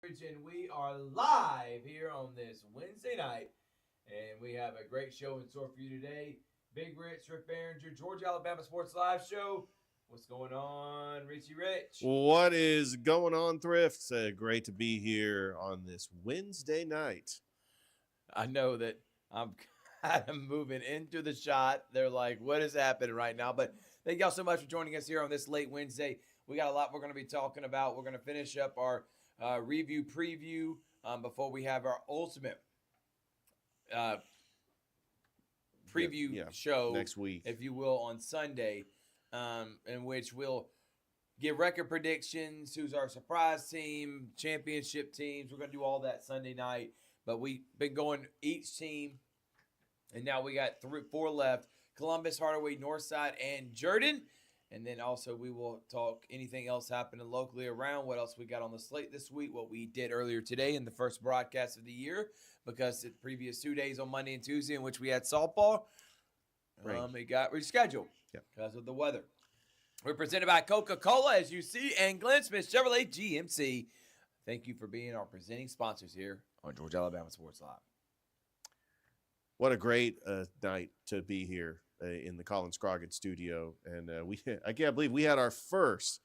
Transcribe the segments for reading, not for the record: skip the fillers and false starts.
And we are live here on this Wednesday night, and we have a great show in store for you today. Big Rich, Rick Behringer, Georgia Alabama Sports Live Show. What's going on, Richie Rich? What is going on, Thrifts? Great to be here on this Wednesday night. I know that I'm kind of moving into the shot. They're like, what is happening right now? But thank y'all so much for joining us here on this late Wednesday. We got a lot we're going to be talking about. We're going to finish up our review preview before we have our ultimate preview show next week, if you will, on Sunday, in which we'll give record predictions, who's our surprise team, championship teams. We're going to do all that Sunday night, but we've been going each team, and now we got 4 left: Columbus, Hardaway, Northside, and Jordan. And then also we will talk anything else happening locally around, what else we got on the slate this week, what we did earlier today in the first broadcast of the year, because the previous 2 days on Monday and Tuesday in which we had softball, it got rescheduled because of the weather. We're presented by Coca-Cola, as you see, and Glenn Smith Chevrolet GMC. Thank you for being our presenting sponsors here on Georgia Alabama Sports Live. What a great night to be here in the Colin Scroggins studio, and I can't believe we had our first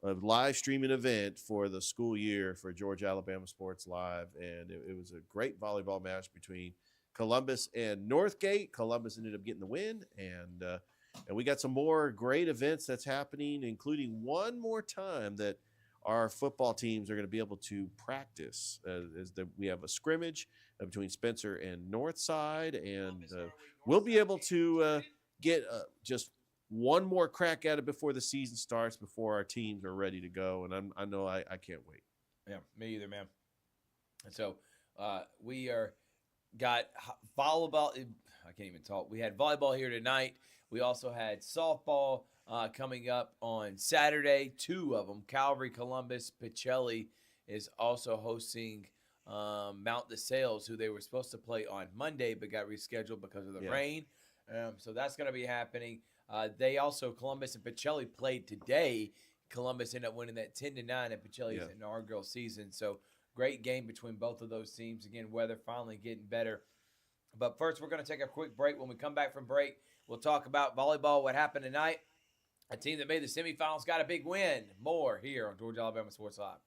live streaming event for the school year for Georgia Alabama Sports Live, and it was a great volleyball match between Columbus and Northgate. Columbus ended up getting the win, and we got some more great events that's happening, including one more time that our football teams are going to be able to practice. We have a scrimmage between Spencer and Northside, and we'll be able to get just one more crack at it before the season starts, before our teams are ready to go, and I know I can't wait. Yeah, me either, man. And so we got volleyball. I can't even talk. We had volleyball here tonight. We also had softball coming up on Saturday, 2 of them. Calvary, Columbus, Pacelli is also hosting Mount DeSales, who they were supposed to play on Monday but got rescheduled because of the rain. So that's going to be happening. They also, Columbus and Pacelli, played today. Columbus ended up winning that 10-9, and Pacelli is in our girl season. So great game between both of those teams. Again, weather finally getting better. But first, we're going to take a quick break. When we come back from break, we'll talk about volleyball, what happened tonight. A team that made the semifinals got a big win. More here on Georgia Alabama Sports Live.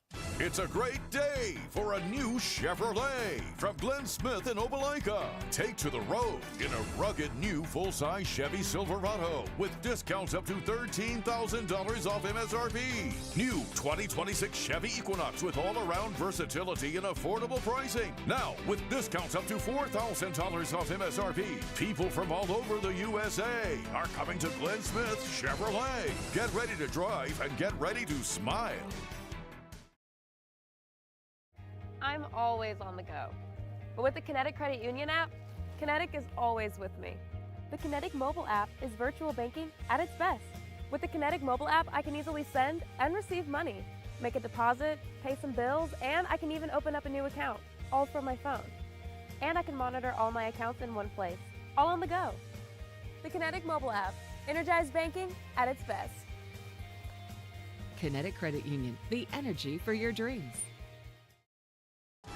It's a great day for a new Chevrolet from Glenn Smith in Opelika. Take to the road in a rugged new full-size Chevy Silverado with discounts up to $13,000 off MSRP. New 2026 Chevy Equinox with all-around versatility and affordable pricing. Now with discounts up to $4,000 off MSRP. People from all over the USA are coming to Glenn Smith Chevrolet. Get ready to drive and get ready to smile. I'm always on the go. But with the Kinetic Credit Union app, Kinetic is always with me. The Kinetic mobile app is virtual banking at its best. With the Kinetic mobile app, I can easily send and receive money, make a deposit, pay some bills, and I can even open up a new account, all from my phone. And I can monitor all my accounts in one place, all on the go. The Kinetic mobile app, energized banking at its best. Kinetic Credit Union, the energy for your dreams.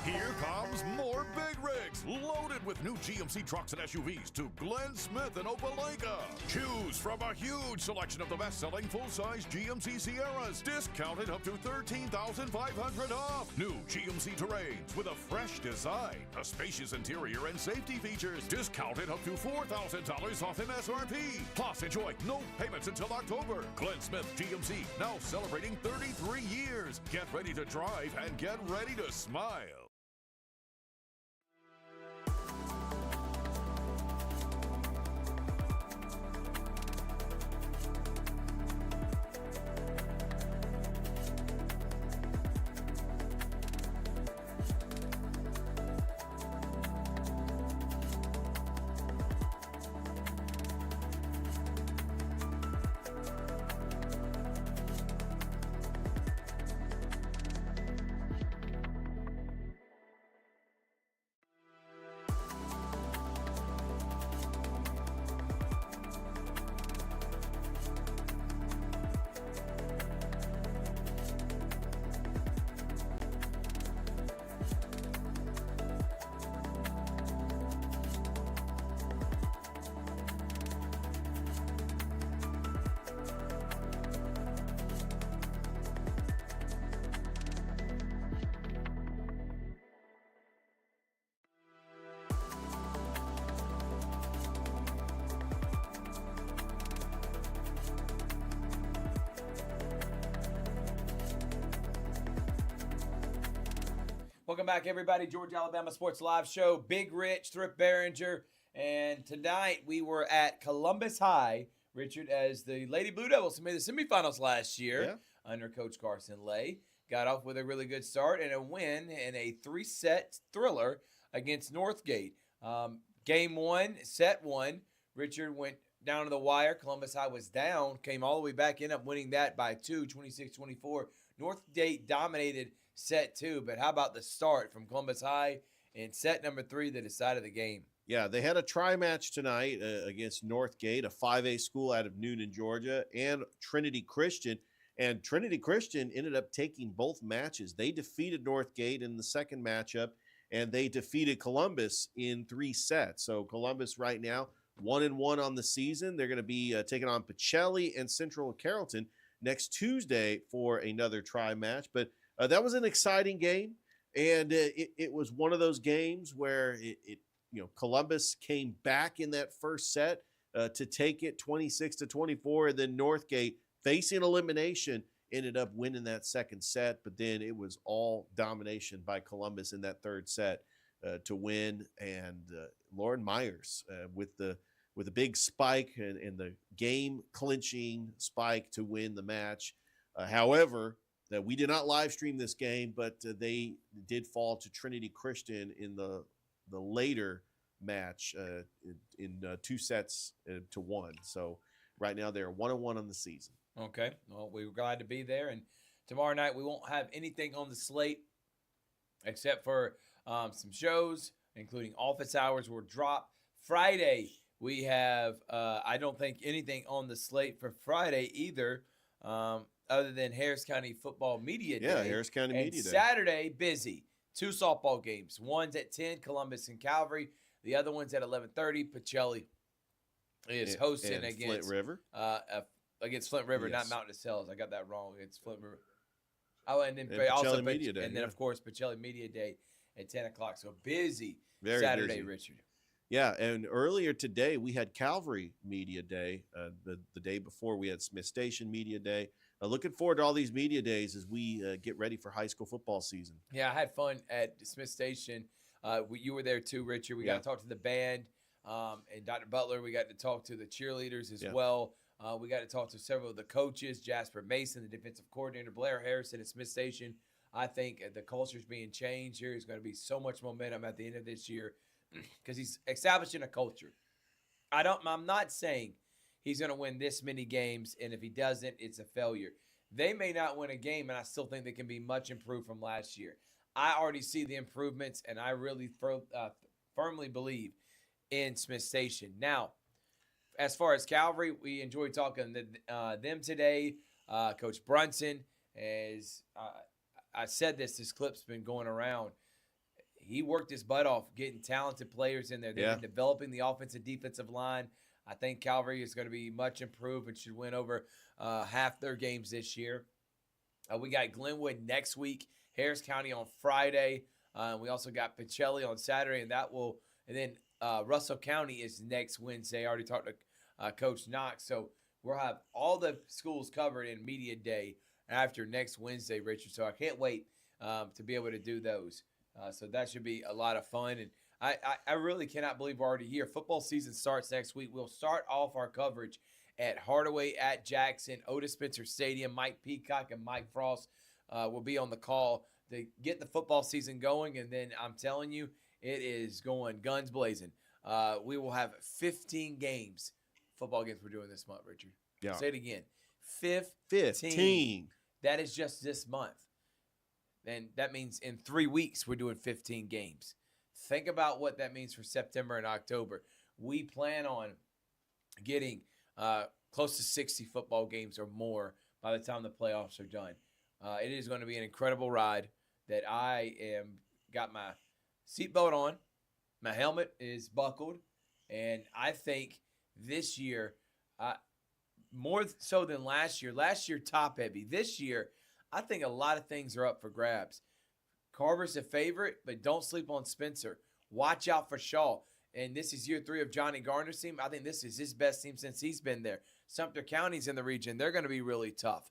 Here comes more big rigs, loaded with new GMC trucks and SUVs to Glenn Smith in Opelika. Choose from a huge selection of the best-selling full-size GMC Sierras, discounted up to $13,500 off. New GMC Terrains with a fresh design, a spacious interior, and safety features, discounted up to $4,000 off MSRP. Plus, enjoy no payments until October. Glenn Smith GMC, now celebrating 33 years. Get ready to drive and get ready to smile. Welcome back, everybody. Georgia Alabama Sports Live Show. Big Rich, Thrift Behringer. And tonight we were at Columbus High, Richard, as the Lady Blue Devils made the semifinals last year under Coach Carson Lay. Got off with a really good start and a win in a 3-set thriller against Northgate. Game 1, set 1, Richard went down to the wire. Columbus High was down, came all the way back, ended up winning that by 2, 26-24. Northgate dominated set 2, but how about the start from Columbus High in set number 3 that decided the game? Yeah, they had a tri-match tonight against Northgate, a 5A school out of Newnan, Georgia, and Trinity Christian. And Trinity Christian ended up taking both matches. They defeated Northgate in the second matchup, and they defeated Columbus in 3 sets. So Columbus right now, 1-1 on the season. They're going to be taking on Pacelli and Central Carrollton next Tuesday for another tri-match. But that was an exciting game, and it was one of those games where Columbus came back in that first set to take it 26-24, and then Northgate, facing elimination, ended up winning that second set. But then it was all domination by Columbus in that third set to win. And Lauren Myers with a big spike and the game-clinching spike to win the match. However, that we did not live stream this game, but they did fall to Trinity Christian in the later match in 2 sets to 1. So right now they're 1-1 on the season. Okay. Well, we were glad to be there. And tomorrow night we won't have anything on the slate except for some shows, including office hours will drop. Friday we have, I don't think anything on the slate for Friday either, other than Harris County Football Media Day. Yeah, Harris County Media Day. Saturday, busy. 2 softball games. One's at 10, Columbus and Calvary. The other one's at 11:30. Pacelli is hosting and against Flint River. Against Flint River, Yes. not Mountain Cells. I got that wrong. It's Flint River. Oh, and then And also Pacelli Media Day, and then yeah. of course Pacelli Media Day at 10 o'clock. So busy Very Saturday, busy. Richard. Yeah, and earlier today we had Calvary Media Day. The day before we had Smith Station Media Day. Looking forward to all these media days as we get ready for high school football season. Yeah, I had fun at Smith Station. You were there too, Richard. We got to talk to the band and Dr. Butler. We got to talk to the cheerleaders as well. We got to talk to several of the coaches, Jasper Mason, the defensive coordinator, Blair Harrison at Smith Station. I think the culture's being changed here. There's going to be so much momentum at the end of this year because he's establishing a culture. I'm not saying he's going to win this many games, and if he doesn't, it's a failure. They may not win a game, and I still think they can be much improved from last year. I already see the improvements, and I really firmly believe in Smith Station. Now, as far as Calvary, we enjoyed talking to them today. Coach Brunson, as I said this clip's been going around. He worked his butt off getting talented players in there. They've been developing the offensive defensive line. I think Calvary is going to be much improved and should win over half their games this year. We got Glenwood next week, Harris County on Friday. We also got Pacelli on Saturday, and then Russell County is next Wednesday. I already talked to Coach Knox, so we'll have all the schools covered in Media Day after next Wednesday, Richard. So I can't wait to be able to do those. So that should be a lot of fun, and I really cannot believe we're already here. Football season starts next week. We'll start off our coverage at Hardaway at Jackson, Otis Spencer Stadium. Mike Peacock and Mike Frost will be on the call to get the football season going, and then I'm telling you, it is going guns blazing. We will have 15 games, football games we're doing this month, Richard. Yeah. Say it again. 15. 15. That is just this month. And that means in 3 weeks we're doing 15 games. Think about what that means for September and October. We plan on getting close to 60 football games or more by the time the playoffs are done. It is going to be an incredible ride that I got my seatbelt on. My helmet is buckled. And I think this year, more so than last year top heavy. This year, I think a lot of things are up for grabs. Carver's a favorite, but don't sleep on Spencer. Watch out for Shaw. And this is year 3 of Johnny Garner's team. I think this is his best team since he's been there. Sumter County's in the region. They're going to be really tough.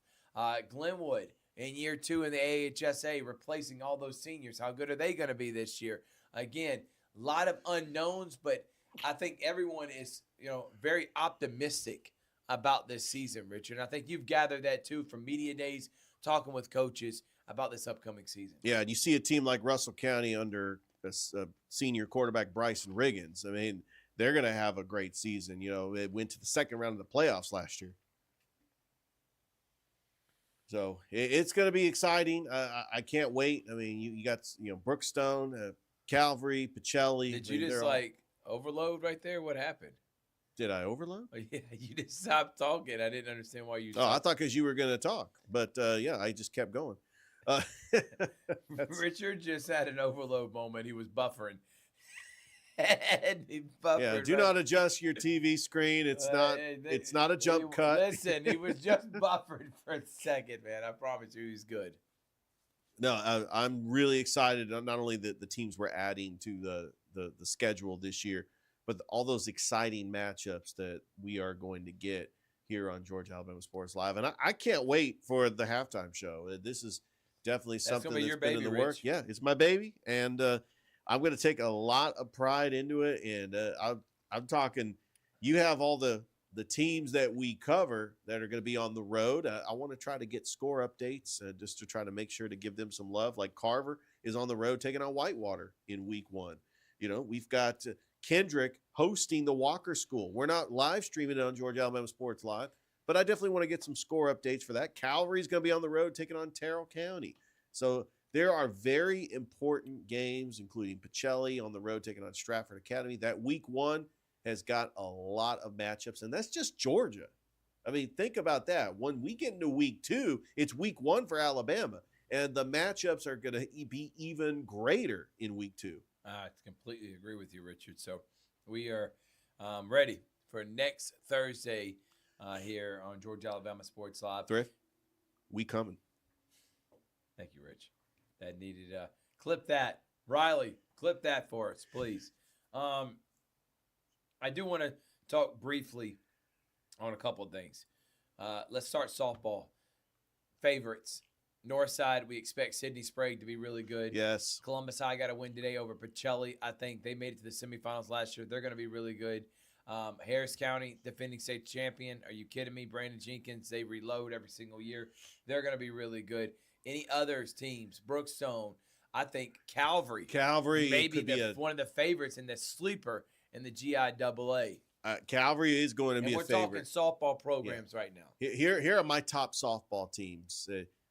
Glenwood, in year 2 in the AHSA, replacing all those seniors. How good are they going to be this year? Again, a lot of unknowns, but I think everyone is, very optimistic about this season, Richard. And I think you've gathered that too from media days, talking with coaches about this upcoming season. Yeah, and you see a team like Russell County under senior quarterback Bryson Riggins. I mean, they're going to have a great season. It went to the second round of the playoffs last year. So it's going to be exciting. I can't wait. I mean, you got, Brookstone, Calvary, Pacelli. Did you just overload right there? What happened? Did I overload? Oh, yeah, you just stopped talking. I didn't understand why you. I thought because you were going to talk, but yeah, I just kept going. Richard just had an overload moment. He was buffering. And he buffered. Yeah, do not adjust your TV screen. It's not a jump cut. Listen, he was just buffered for a second, man. I promise you, he's good. No, I'm really excited. Not only the teams we're adding to the schedule this year, but all those exciting matchups that we are going to get here on Georgia Alabama Sports Live, and I can't wait for the halftime show. This is definitely something that's your been baby, in the Rich. work. Yeah, it's my baby, and I'm going to take a lot of pride into it. And I'm talking, you have all the teams that we cover that are going to be on the road. I want to try to get score updates just to try to make sure to give them some love. Like Carver is on the road taking on Whitewater in week 1. We've got Kendrick hosting the Walker School. We're not live streaming it on Georgia Alabama Sports Live, but I definitely want to get some score updates for that. Calvary's going to be on the road taking on Terrell County. So there are very important games, including Pacelli on the road taking on Stratford Academy. That week 1 has got a lot of matchups, and that's just Georgia. I mean, think about that. When we get into week 2, it's week 1 for Alabama, and the matchups are going to be even greater in week 2. I completely agree with you, Richard. So we are ready for next Thursday here on Georgia Alabama Sports Live. Thrift, we coming. Thank you, Rich. That needed clip that. Riley, clip that for us, please. I do want to talk briefly on a couple of things. Let's start softball. Favorites. Northside, we expect Sidney Sprague to be really good. Yes. Columbus High got a win today over Pacelli. I think they made it to the semifinals last year. They're going to be really good. Harris County, defending state champion. Are you kidding me? Brandon Jenkins, they reload every single year. They're going to be really good. Any others teams? Brookstone. I think Calvary maybe one of the favorites in the sleeper in the GIAA. Calvary is going to be a favorite. We're talking softball programs right now. Here are my top softball teams.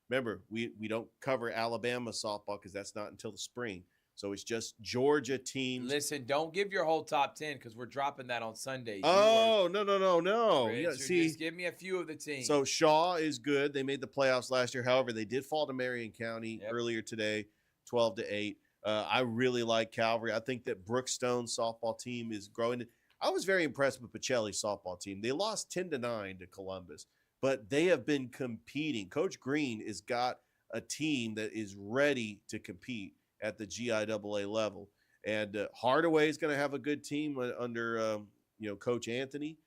Remember, we don't cover Alabama softball because that's not until the spring. So it's just Georgia teams. Listen, don't give your whole top 10 because we're dropping that on Sunday. Oh, no. Rich, Yeah, see, just give me a few of the teams. So Shaw is good. They made the playoffs last year. However, they did fall to Marion County earlier today, 12-8. I really like Calvary. I think that Brookstone softball team is growing. I was very impressed with Pacelli's softball team. They lost 10-9 to Columbus, but they have been competing. Coach Green has got a team that is ready to compete at the GIAA level. And Hardaway is going to have a good team under Coach Anthony.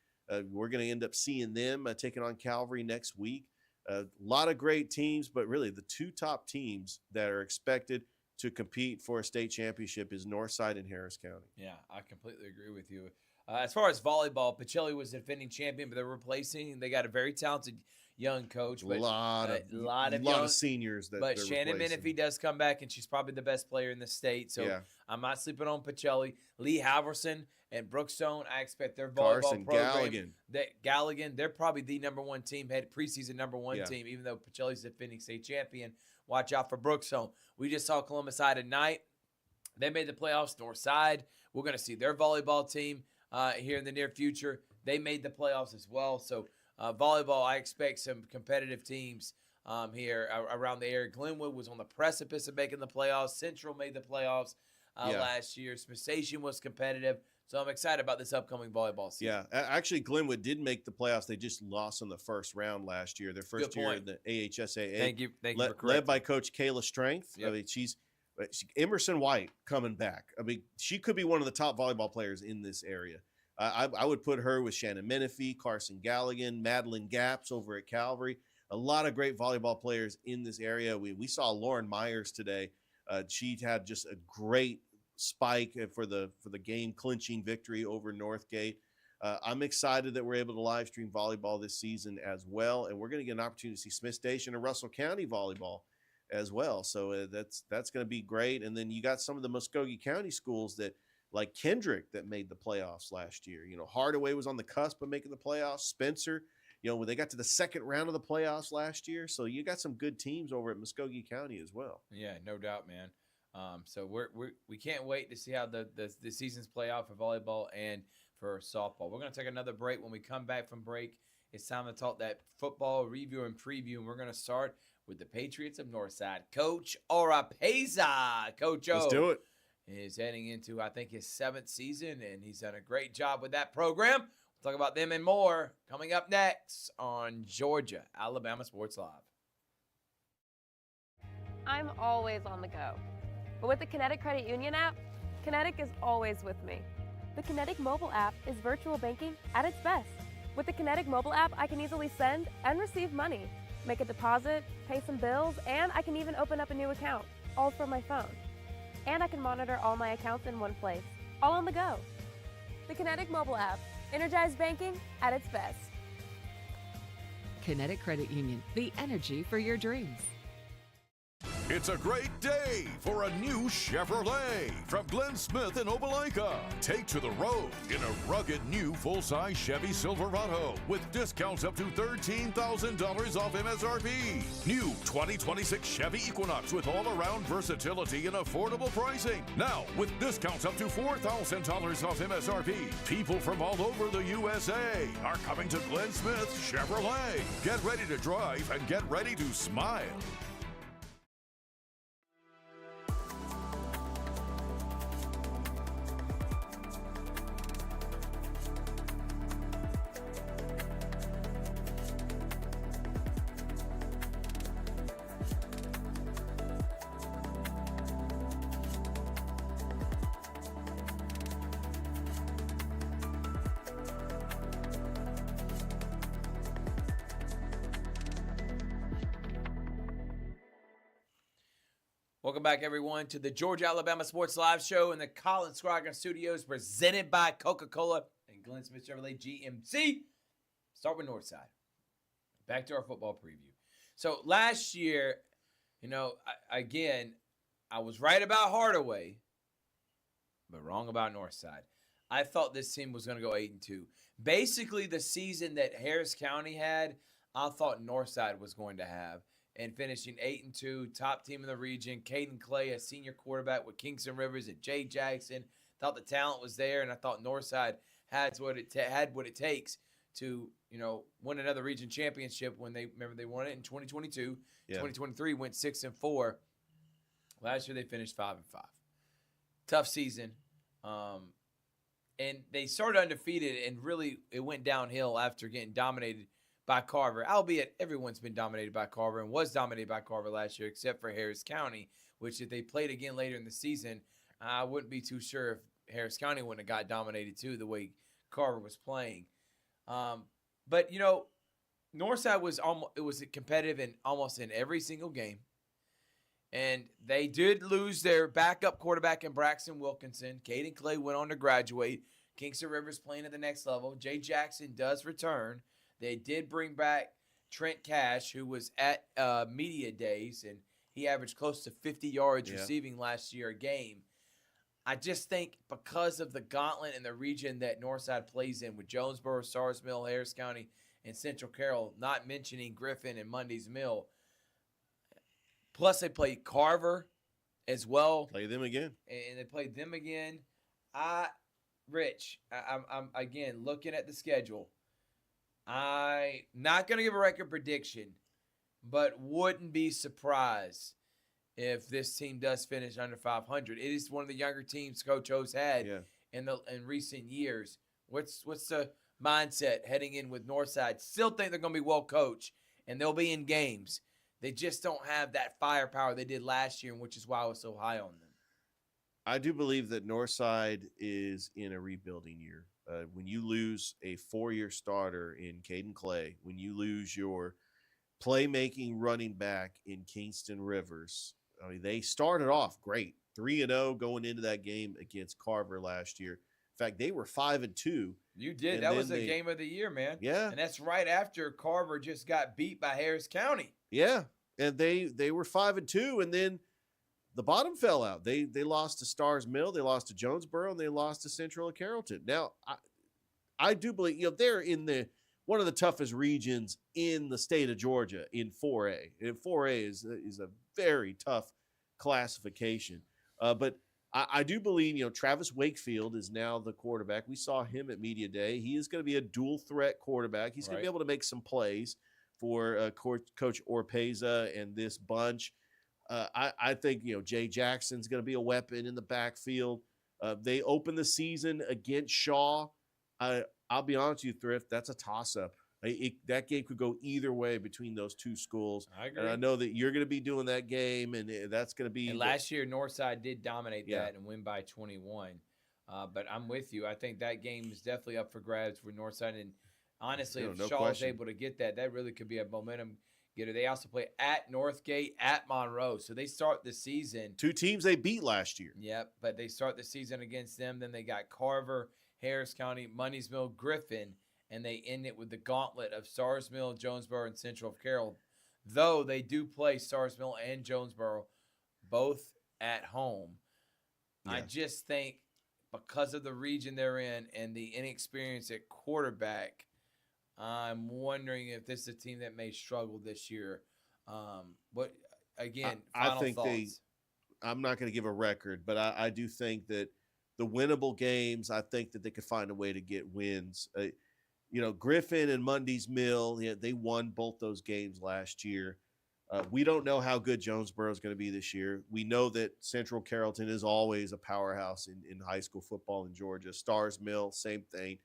We're going to end up seeing them taking on Calvary next week. A lot of great teams, but really the 2 top teams that are expected to compete for a state championship is Northside and Harris County. Yeah, I completely agree with you. As far as volleyball, Pacelli was the defending champion, but they're replacing. They got a very talented young coach. But a lot of seniors. But Shannon Menifee does come back, and she's probably the best player in the state. So I'm not sleeping on Pacelli. Lee Halverson and Brookstone, I expect their volleyball program. Galligan, they're probably the number 1 team, head preseason number 1 team, even though Pacelli's the defending state champion. Watch out for Brookstone. We just saw Columbus High tonight. They made the playoffs. Northside, we're going to see their volleyball team here in the near future. They made the playoffs as well. So volleyball, I expect some competitive teams here around the area. Glenwood was on the precipice of making the playoffs. Central made the playoffs last year. Station was competitive. So I'm excited about this upcoming volleyball season. Yeah, actually, Glenwood did make the playoffs. They just lost in the first round last year, their first year in the AHSAA. Thank you for correcting. Led by Coach Kayla Strength. Yep. I mean, Emerson White coming back. I mean, she could be one of the top volleyball players in this area. I would put her with Shannon Menifee, Carson Galligan, Madeline Gaps over at Calvary. a lot of great volleyball players in this area. We saw Lauren Myers today. She had just a great spike for the game clinching victory over Northgate. I'm excited that we're able to live stream volleyball this season as well, and we're going to get an opportunity to see Smith Station and Russell County volleyball as well. So that's going to be great. And then you got some of the Muskogee County schools that, like Kendrick, that made the playoffs last year. You know, Hardaway was on the cusp of making the playoffs. Spencer, you know, when they got to the second round of the playoffs last year. So you got some good teams over at Muskogee County as well. Yeah, no doubt, man. So we can't wait to see how the seasons play out for volleyball and for softball. We're going to take another break. When we come back from break, it's time to talk that football review and preview, and we're going to start with the Patriots of Northside. Coach Oropeza, Coach O. Let's do it. Is heading into, I think, his 7th season, and he's done a great job with that program. We'll talk about them and more coming up next on Georgia Alabama Sports Live. I'm always on the go. But with the Kinetic Credit Union app, Kinetic is always with me. The Kinetic mobile app is virtual banking at its best. With the Kinetic mobile app, I can easily send and receive money, make a deposit, pay some bills, and I can even open up a new account, all from my phone. And I can monitor all my accounts in one place, all on the go. The Kinetic mobile app, energized banking at its best. Kinetic Credit Union, the energy for your dreams. It's a great day for a new Chevrolet from Glenn Smith in Opelika. Take to the road in a rugged new full-size Chevy Silverado with discounts up to $13,000 off MSRP. New 2026 Chevy Equinox with all-around versatility and affordable pricing. Now with discounts up to $4,000 off MSRP. People from all over the USA are coming to Glenn Smith Chevrolet. Get ready to drive and get ready to smile. Welcome back, everyone, to the Georgia Alabama Sports Live Show in the Colin Scroggin Studios, presented by Coca-Cola and Glenn Smith Chevrolet GMC. Start with Northside. Back to our football preview. So last year, you know, I was right about Hardaway, but wrong about Northside. I thought this team was going to go 8-2. Basically, the season that Harris County had, I thought Northside was going to have. And finishing 8-2, top team in the region. Caden Clay, a senior quarterback with Kingston Rivers and Jay Jackson. Thought the talent was there, and I thought Northside had what it takes to, you know, win another region championship when they won it in 2022. Yeah. 2023 went 6-4. Last year they finished 5-5. Tough season, and they started undefeated, and really it went downhill after getting dominated by Carver, albeit everyone's been dominated by Carver and was dominated by Carver last year, except for Harris County, which if they played again later in the season, I wouldn't be too sure if Harris County wouldn't have got dominated too, the way Carver was playing. But, you know, Northside was competitive in almost in every single game. And they did lose their backup quarterback in Braxton Wilkinson. Caden Clay went on to graduate. Kingston Rivers playing at the next level. Jay Jackson does return. They did bring back Trent Cash, who was at media days, and he averaged close to 50 yards receiving last year a game. I just think because of the gauntlet and the region that Northside plays in with Jonesboro, Sars Mill, Harris County, and Central Carroll, not mentioning Griffin and Mundy's Mill. Plus, they played Carver as well. Play them again. And they played them again. I'm again looking at the schedule. I'm not going to give a record prediction, but wouldn't be surprised if this team does finish under 500. It is one of the younger teams Coach O's had in recent years. What's the mindset heading in with Northside? Still think they're going to be well coached, and they'll be in games. They just don't have that firepower they did last year, which is why I was so high on them. I do believe that Northside is in a rebuilding year. When you lose a 4-year starter in Caden Clay, when you lose your playmaking running back in Kingston Rivers. I mean, they started off great, 3-0 going into that game against Carver last year. In fact, they were 5-2. You did. And That then was the game of the year, man. Yeah. And that's right after Carver just got beat by Harris County. Yeah, and they were 5-2, and then the bottom fell out. They lost to Stars Mill, they lost to Jonesboro, and they lost to Central Carrollton. Now, I do believe they're in one of the toughest regions in the state of Georgia in 4A. And 4A is a very tough classification, but I do believe Travis Wakefield is now the quarterback. We saw him at Media Day. He is going to be a dual threat quarterback. He's going to be able to make some plays for Coach Orpeza and this bunch. I think Jay Jackson's going to be a weapon in the backfield. They open the season against Shaw. I'll be honest with you, Thrift, that's a toss-up. That game could go either way between those two schools. I agree. And I know that you're going to be doing that game, and that's going to be. And last year, Northside did dominate that and win by 21. But I'm with you. I think that game is definitely up for grabs for Northside. And honestly, if Shaw is able to get that really could be a momentum getter. They also play at Northgate, at Monroe. So they start the season. Two teams they beat last year. Yep, but they start the season against them. Then they got Carver, Harris County, Moneysville, Griffin, and they end it with the gauntlet of Stars Mill, Jonesboro, and Central Carroll. Though they do play Stars Mill and Jonesboro both at home. Yeah. I just think because of the region they're in and the inexperience at quarterback, I'm wondering if this is a team that may struggle this year. But again, final I think thoughts. I'm not going to give a record, but I do think that the winnable games, I think that they could find a way to get wins. Griffin and Mundy's Mill, they won both those games last year. We don't know how good Jonesboro is going to be this year. We know that Central Carrollton is always a powerhouse in high school football in Georgia. Stars Mill, same thing.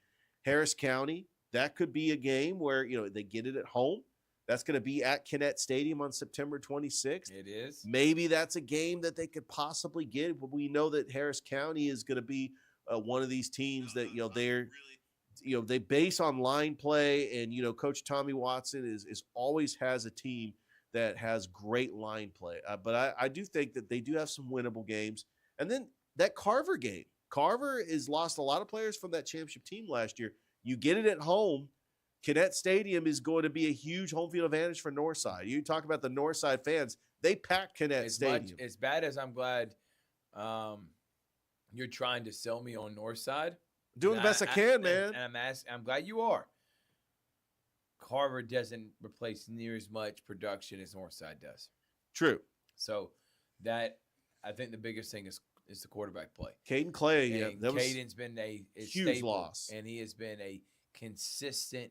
Harris County, that could be a game where they get it at home. That's going to be at Kinnett Stadium on September 26th. It is. Maybe that's a game that they could possibly get. But we know that Harris County is going to be one of these teams that they base on line play, and Coach Tommy Watson is always has a team that has great line play. But I do think that they do have some winnable games. And then that Carver game. Carver has lost a lot of players from that championship team last year. You get it at home. Kinnett Stadium is going to be a huge home field advantage for Northside. You talk about the Northside fans. They pack Kinnett Stadium. As bad as I'm glad you're trying to sell me on Northside. Doing the best I can, man. And I'm glad you are. Carver doesn't replace near as much production as Northside does. True. So that I think the biggest thing is the quarterback play. Caden Clay, Caden's been a huge loss, and he has been a consistent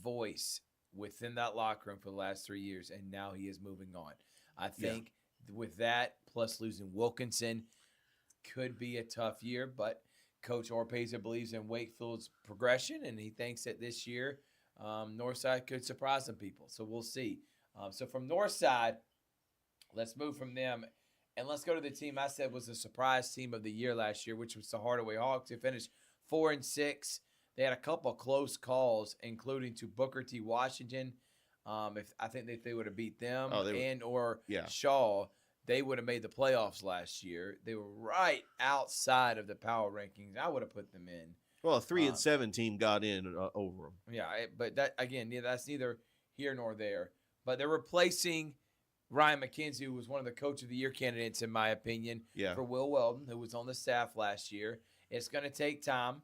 voice within that locker room for the last 3 years, and now he is moving on. I think with that, plus losing Wilkinson, could be a tough year, but Coach Orpeza believes in Wakefield's progression, and he thinks that this year Northside could surprise some people. So we'll see. So from Northside, let's move from them, and let's go to the team I said was the surprise team of the year last year, which was the Hardaway Hawks. They finished 4-6. They had a couple of close calls, including to Booker T. Washington. If they would have beat them or Shaw, they would have made the playoffs last year. They were right outside of the power rankings. I would have put them in. Well, a 3-7 team got in over them. Yeah, but that again, that's neither here nor there. But they're replacing Ryan McKenzie, who was one of the Coach of the Year candidates, in my opinion, for Will Weldon, who was on the staff last year. It's going to take time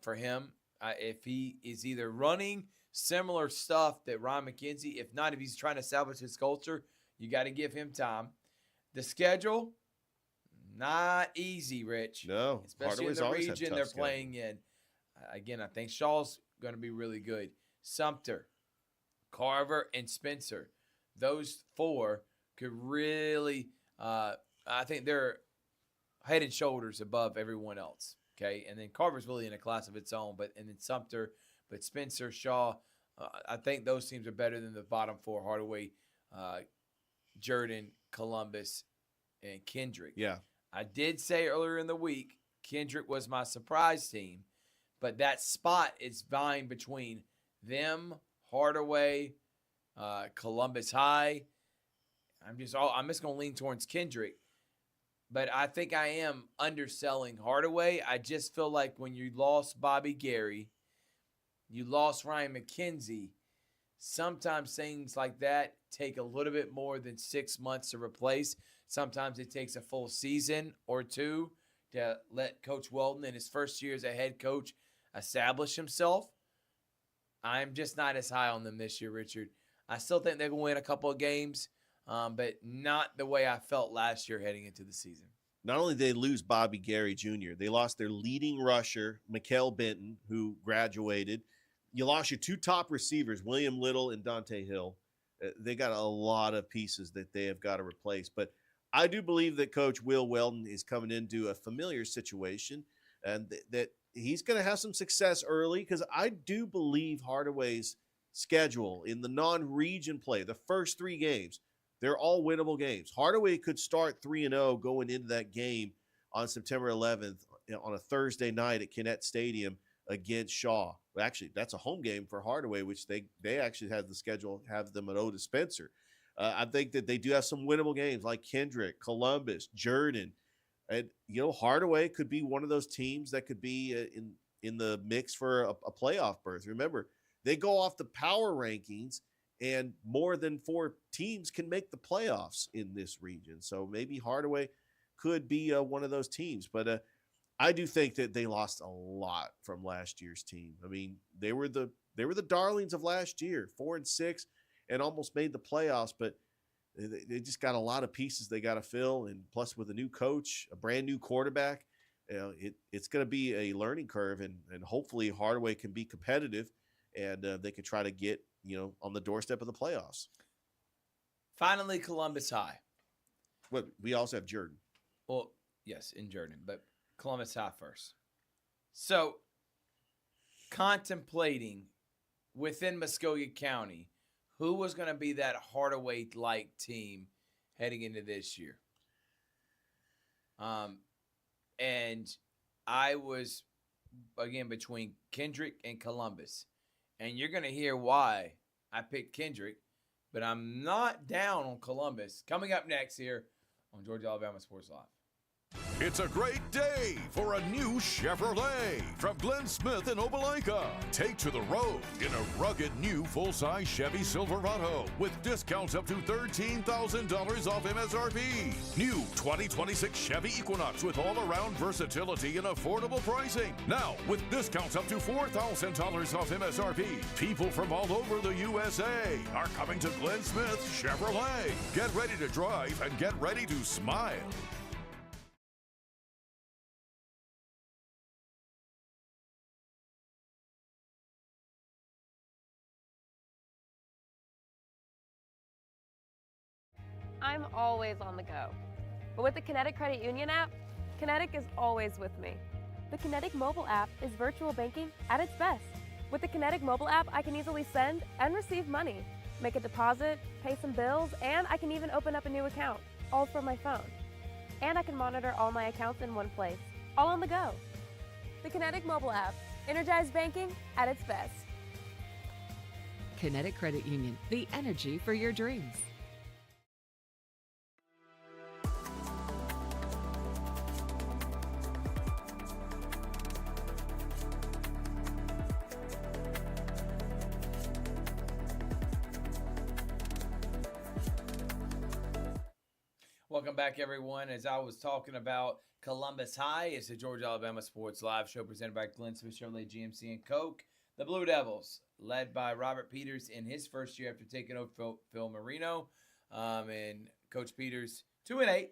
for him. If he is either running similar stuff that Ryan McKenzie, if not, if he's trying to salvage his culture, you got to give him time. The schedule, not easy, Rich. No. Especially in the region they're playing in. Again, I think Shaw's going to be really good. Sumter, Carver, and Spencer. Those four could really I think they're head and shoulders above everyone else. Okay, and then Carver's really in a class of its own, and then Sumter, but Spencer, Shaw, I think those teams are better than the bottom four: Hardaway, Jordan, Columbus, and Kendrick. Yeah, I did say earlier in the week Kendrick was my surprise team, but that spot is vying between them, Hardaway, Columbus High. I'm just going to lean towards Kendrick. But I think I am underselling Hardaway. I just feel like when you lost Bobby Gary, you lost Ryan McKenzie, sometimes things like that take a little bit more than 6 months to replace. Sometimes it takes a full season or two to let Coach Weldon in his first year as a head coach establish himself. I'm just not as high on them this year, Richard. I still think they're going to win a couple of games, but not the way I felt last year heading into the season. Not only did they lose Bobby Gary Jr., they lost their leading rusher, Mikael Benton, who graduated. You lost your two top receivers, William Little and Dante Hill. They got a lot of pieces that they have got to replace. But I do believe that Coach Will Weldon is coming into a familiar situation and that he's going to have some success early, because I do believe Hardaway's schedule in the non-region play, the first 3 games, they're all winnable games. Hardaway could start 3-0 going into that game on September 11th on a Thursday night at Kinnett Stadium against Shaw. Well, actually, that's a home game for Hardaway, which they actually have the schedule, have them at Otis Spencer. I think that they do have some winnable games like Kendrick, Columbus, Jordan. And, Hardaway could be one of those teams that could be in the mix for a playoff berth. Remember, they go off the power rankings, and more than 4 teams can make the playoffs in this region. So maybe Hardaway could be one of those teams. But I do think that they lost a lot from last year's team. I mean, they were the darlings of last year, 4-6, and almost made the playoffs. But they just got a lot of pieces they got to fill, and plus with a new coach, a brand new quarterback, it's going to be a learning curve, and hopefully Hardaway can be competitive, and they can try to get on the doorstep of the playoffs. Finally, Columbus High. But we also have Jordan. Well, yes, in Jordan, but Columbus High first. So, contemplating within Muskogee County, who was going to be that Hardaway-like team heading into this year? And I was, again, between Kendrick and Columbus. And you're going to hear why I picked Kendrick, but I'm not down on Columbus. Coming up next here on Georgia Alabama Sports Live. It's a great day for a new Chevrolet from Glenn Smith in Opelika. Take to the road in a rugged new full-size Chevy Silverado with discounts up to $13,000 off MSRP. New 2026 Chevy Equinox with all-around versatility and affordable pricing. Now with discounts up to $4,000 off MSRP. People from all over the USA are coming to Glenn Smith Chevrolet. Get ready to drive and get ready to smile. I'm always on the go. But with the Kinetic Credit Union app, Kinetic is always with me. The Kinetic mobile app is virtual banking at its best. With the Kinetic mobile app, I can easily send and receive money, make a deposit, pay some bills, and I can even open up a new account, all from my phone. And I can monitor all my accounts in one place, all on the go. The Kinetic mobile app, energized banking at its best. Kinetic Credit Union, the energy for your dreams. Welcome back, everyone. As I was talking about Columbus High, it's the Georgia Alabama Sports Live show presented by Glenn Smith Chevrolet GMC and Coke. The Blue Devils, led by Robert Peters in his first year after taking over Phil Marino, and Coach Peters 2-8.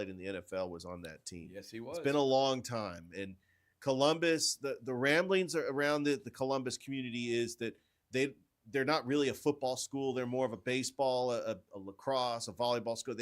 played in the NFL was on that team. Yes, he was. It's been a long time. And Columbus, the ramblings around the Columbus community is that they're not really a football school. They're more of a baseball, a lacrosse, a volleyball school.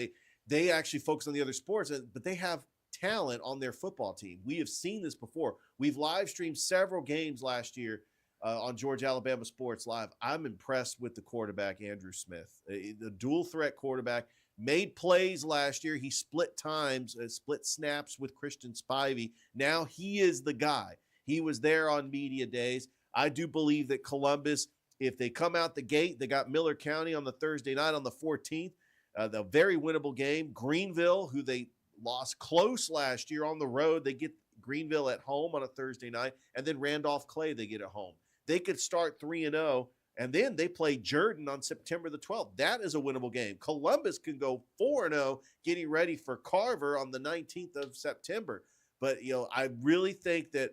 They actually focus on the other sports, but they have talent on their football team. We have seen this before. We've live streamed several games last year on Georgia Alabama Sports Live. I'm impressed with the quarterback, Andrew Smith, the dual threat quarterback. Made plays last year. He split snaps with Christian Spivey. Now he is the guy. He was there on media days. I do believe that Columbus, if they come out the gate, they got Miller County on the Thursday night on the 14th. The very winnable game. Greenville, who they lost close last year on the road. They get Greenville at home on a Thursday night, and then Randolph-Clay they get at home. They could start 3-0, and then they play Jordan on September the 12th. That is a winnable game. Columbus can go 4-0, getting ready for Carver on the 19th of September. But, I really think that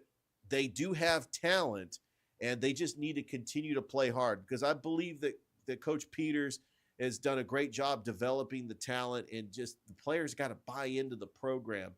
they do have talent, and they just need to continue to play hard, because I believe that Coach Peters has done a great job developing the talent, and just the players got to buy into the program.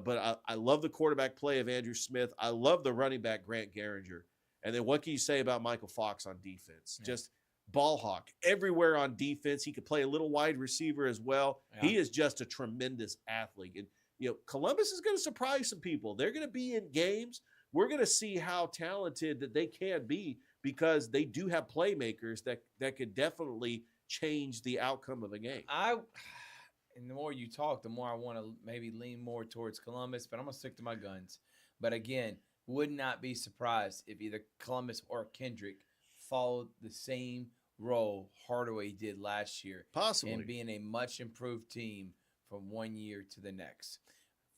But I love the quarterback play of Andrew Smith. I love the running back, Grant Garinger. And then what can you say about Michael Fox on defense? Yeah. Just ball hawk everywhere on defense. He could play a little wide receiver as well. Yeah. He is just a tremendous athlete. And, Columbus is going to surprise some people. They're going to be in games. We're going to see how talented that they can be, because they do have playmakers that could definitely change the outcome of a game. And the more you talk, the more I want to maybe lean more towards Columbus, but I'm going to stick to my guns. But again, would not be surprised if either Columbus or Kendrick followed the same role Hardaway did last year. Possibly. And being a much improved team from one year to the next.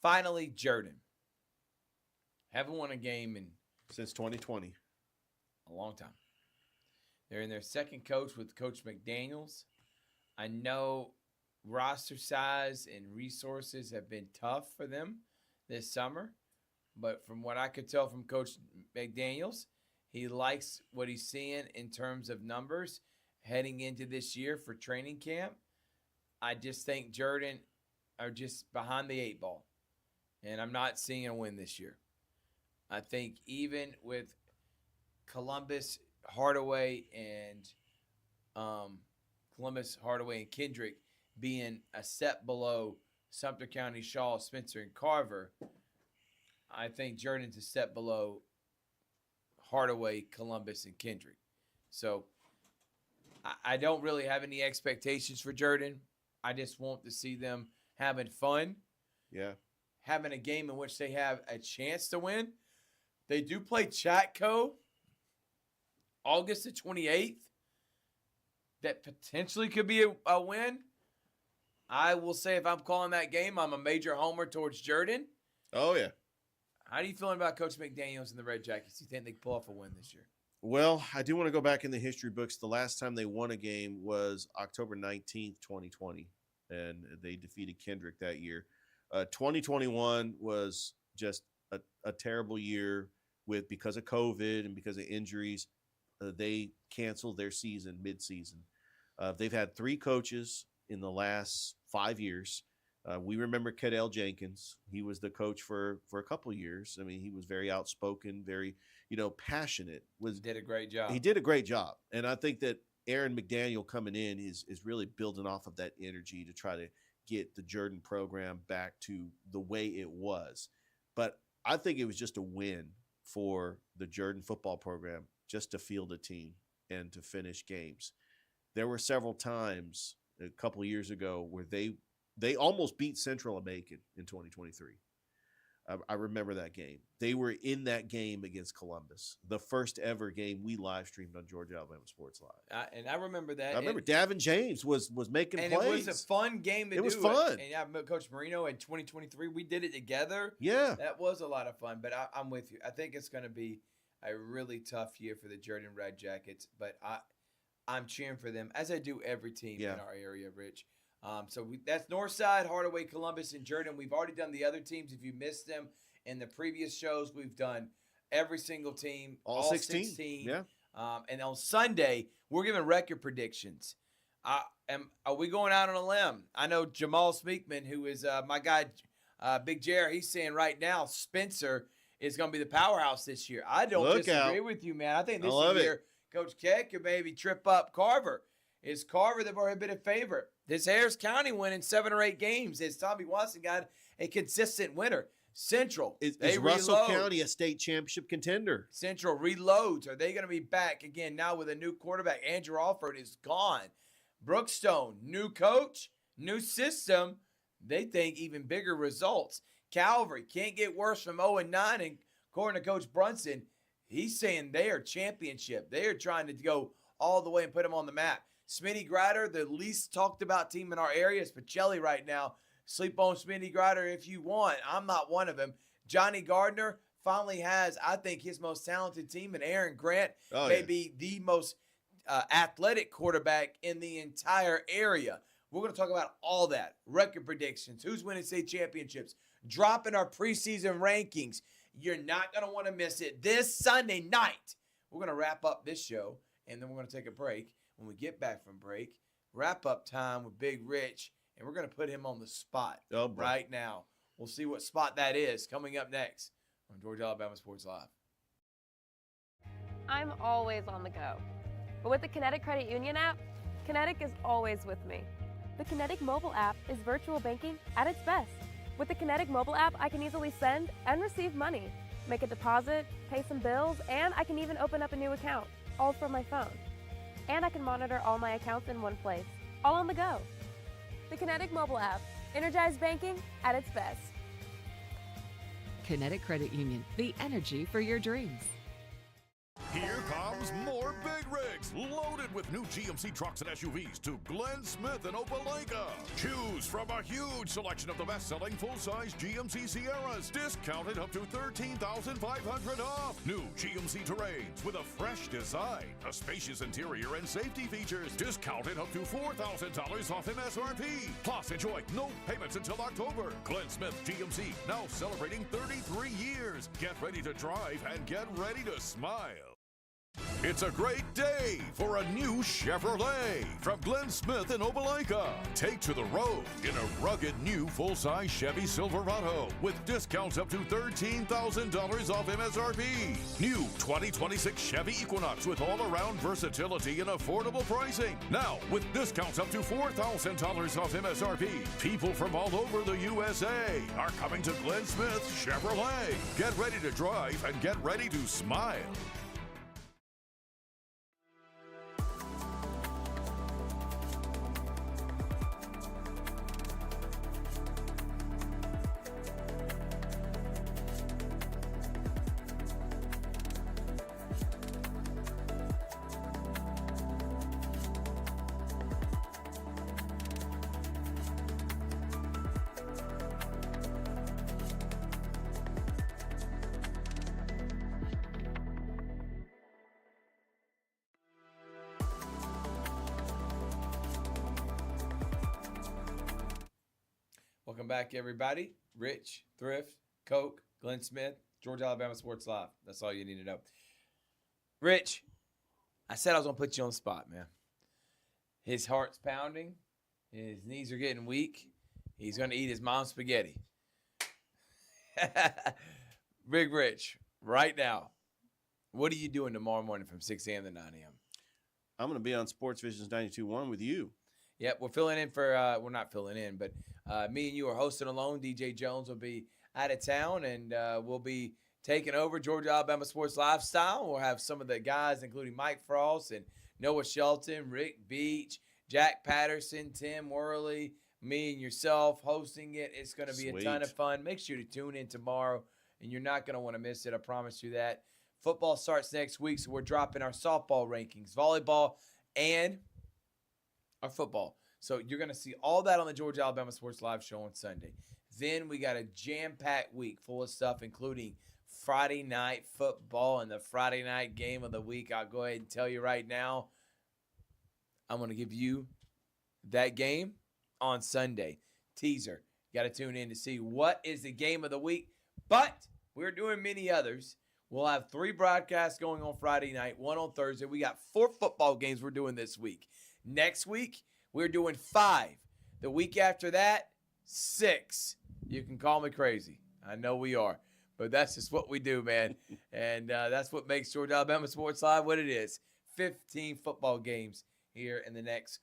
Finally, Jordan. Haven't won a game since 2020. A long time. They're in their second coach with Coach McDaniels. I know roster size and resources have been tough for them this summer, but from what I could tell from Coach McDaniels, he likes what he's seeing in terms of numbers heading into this year for training camp. I just think Jordan are just behind the 8 ball, and I'm not seeing a win this year. I think even with Columbus, Hardaway, and Kendrick being a step below Sumter County, Shaw, Spencer, and Carver, I think Jordan's a step below Hardaway, Columbus, and Kendrick. So I don't really have any expectations for Jordan. I just want to see them having fun. Yeah. Having a game in which they have a chance to win. They do play Chatco August the 28th. That potentially could be a win. I will say, if I'm calling that game, I'm a major homer towards Jordan. Oh, yeah. How are you feeling about Coach McDaniels and the Red Jackets? Do you think they can pull off a win this year? Well, I do want to go back in the history books. The last time they won a game was October 19th, 2020, and they defeated Kendrick that year. 2021 was just a terrible year because of COVID and because of injuries. They canceled their season mid-season. They've had 3 coaches in the last 5 years. We remember Cadell Jenkins. He was the coach for a couple of years. I mean, he was very outspoken, very, passionate. Did a great job. He did a great job. And I think that Aaron McDaniel coming in is really building off of that energy to try to get the Jordan program back to the way it was. But I think it was just a win for the Jordan football program just to field a team and to finish games. There were several times a couple of years ago where they almost beat Central Macon in 2023. I remember that game. They were in that game against Columbus, the first ever game we live streamed on Georgia Alabama Sports Live. And I remember that. I remember Davin James was making plays. And it was a fun game to do. It was fun. And yeah, Coach Marino in 2023, we did it together. Yeah. That was a lot of fun, but I'm with you. I think it's going to be a really tough year for the Jordan Red Jackets, but I'm cheering for them, as I do every team in our area, Rich. That's Northside, Hardaway, Columbus, and Jordan. We've already done the other teams. If you missed them in the previous shows, we've done every single team, all 16. Yeah. And on Sunday, we're giving record predictions. Are we going out on a limb? I know Jamal Smeekman, who is my guy, Big Jerry. He's saying right now Spencer is going to be the powerhouse this year. I don't Look disagree out. with you, man. I think I this love year Coach Keck could maybe trip up Carver. Is Carver the prohibitive favorite? This Harris County winning 7 or 8 games. Is Tommy Watson got a consistent winner? Central. Is they Russell reload. County a state championship contender? Central reloads. Are they going to be back again now with a new quarterback? Andrew Alford is gone. Brookstone, new coach, new system. They think even bigger results. Calvary can't get worse from 0-9. And according to Coach Brunson, he's saying they are championship. They are trying to go all the way and put them on the map. Smitty Grider, the least talked about team in our area is Pacelli right now. Sleep on Smitty Grider if you want. I'm not one of them. Johnny Gardner finally has, I think, his most talented team, and Aaron Grant may be the most athletic quarterback in the entire area. We're going to talk about all that. Record predictions, who's winning state championships, dropping our preseason rankings. You're not going to want to miss it this Sunday night. We're going to wrap up this show, and then we're going to take a break. When we get back from break, wrap-up time with Big Rich, and we're going to put him on the spot right now. We'll see what spot that is coming up next on Georgia Alabama Sports Live. I'm always on the go. But with the Kinetic Credit Union app, Kinetic is always with me. The Kinetic mobile app is virtual banking at its best. With the Kinetic mobile app, I can easily send and receive money, make a deposit, pay some bills, and I can even open up a new account, all from my phone. And I can monitor all my accounts in one place, all on the go. The Kinetic mobile app, energized banking at its best. Kinetic Credit Union, the energy for your dreams. Here comes more Big Rigs, loaded with new GMC trucks and SUVs to Glenn Smith and Opelika. Choose from a huge selection of the best-selling full-size GMC Sierras, discounted up to $13,500 off. New GMC Terrains with a fresh design, a spacious interior and safety features, discounted up to $4,000 off MSRP. Plus, enjoy no payments until October. Glenn Smith GMC, now celebrating 33 years. Get ready to drive and get ready to smile. It's a great day for a new Chevrolet from Glenn Smith in Opelika. Take to the road in a rugged new full-size Chevy Silverado with discounts up to $13,000 off MSRP. New 2026 Chevy Equinox with all-around versatility and affordable pricing. Now with discounts up to $4,000 off MSRP. People from all over the USA are coming to Glenn Smith Chevrolet. Get ready to drive and get ready to smile. Welcome back, everybody. Rich, Thrift, Coke, Glenn Smith, Georgia Alabama Sports Live. That's all you need to know. Rich, I said I was going to put you on the spot, man. His heart's pounding. His knees are getting weak. He's going to eat his mom's spaghetti. Big Rich, right now, what are you doing tomorrow morning from 6 a.m. to 9 a.m.? I'm going to be on Sports Visions 92.1 with you. Yep, we're filling in for, we're not filling in, but me and you are hosting alone. DJ Jones will be out of town, and we'll be taking over Georgia Alabama Sports Lifestyle. We'll have some of the guys, including Mike Frost and Noah Shelton, Rick Beach, Jack Patterson, Tim Worley, me and yourself hosting it. It's going to be a ton of fun. Make sure to tune in tomorrow, and you're not going to want to miss it. I promise you that. Football starts next week, so we're dropping our softball rankings, volleyball, and our football. So you're going to see all that on the Georgia Alabama Sports Live show on Sunday. Then we got a jam-packed week full of stuff, including Friday night football and the Friday night game of the week. I'll go ahead and tell you right now, I'm going to give you that game on Sunday. Teaser. You got to tune in to see what is the game of the week. But we're doing many others. We'll have 3 broadcasts going on Friday night, 1 on Thursday. We got 4 football games we're doing this week. Next week, we're doing 5. The week after that, 6. You can call me crazy. I know we are. But that's just what we do, man. And that's what makes Georgia Alabama Sports Live what it is. 15 football games here in the next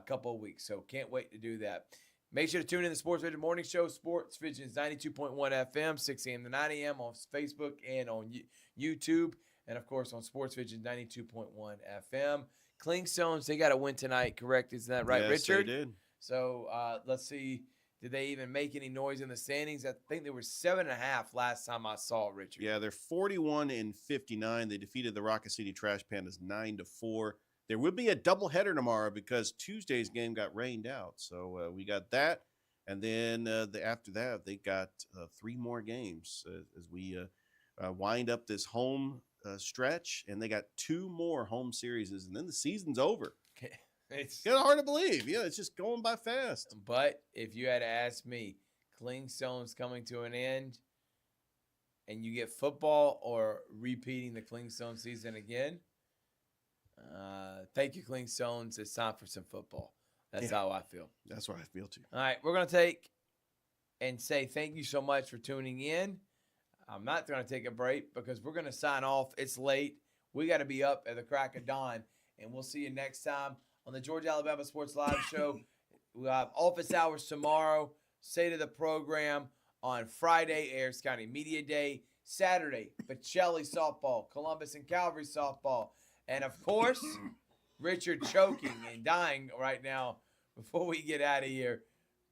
couple of weeks. So can't wait to do that. Make sure to tune in the Sports Vision Morning Show, Sports Vision's 92.1 FM, 6 a.m. to 9 a.m. on Facebook and on YouTube. And, of course, on Sports Vision 92.1 FM. Clingstones, they got to win tonight, correct? Isn't that right, Yes, Richard? they did. So let's see. Did they even make any noise in the standings? I think they were 7.5 last time I saw it, Richard. Yeah, they're 41-59. They defeated the Rocket City Trash Pandas 9-4. There will be a doubleheader tomorrow because Tuesday's game got rained out. So we got that. And then after that, they got 3 more games as we wind up this home stretch. And they got 2 more home series. And then the season's over. It's Kind of hard to believe. Yeah, it's just going by fast. But if you had to ask me, Clingstone's coming to an end, and you get football or repeating the Clingstone season again, thank you, Clingstones. It's time for some football. That's how I feel. That's what I feel too. All right, we're going to take and say thank you so much for tuning in. I'm not going to take a break because we're going to sign off. It's late. We got to be up at the crack of dawn, and we'll see you next time on the Georgia Alabama Sports Live Show. We'll have office hours tomorrow. State of the program on Friday, Ayers County Media Day. Saturday, Pacelli softball, Columbus and Calvary softball. And, of course, Richard choking and dying right now before we get out of here,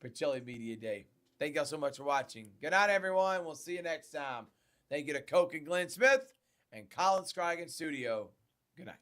Pacelli Media Day. Thank y'all so much for watching. Good night, everyone. We'll see you next time. Thank you to Coke and Glenn Smith and Colin Scroggins Studio. Good night.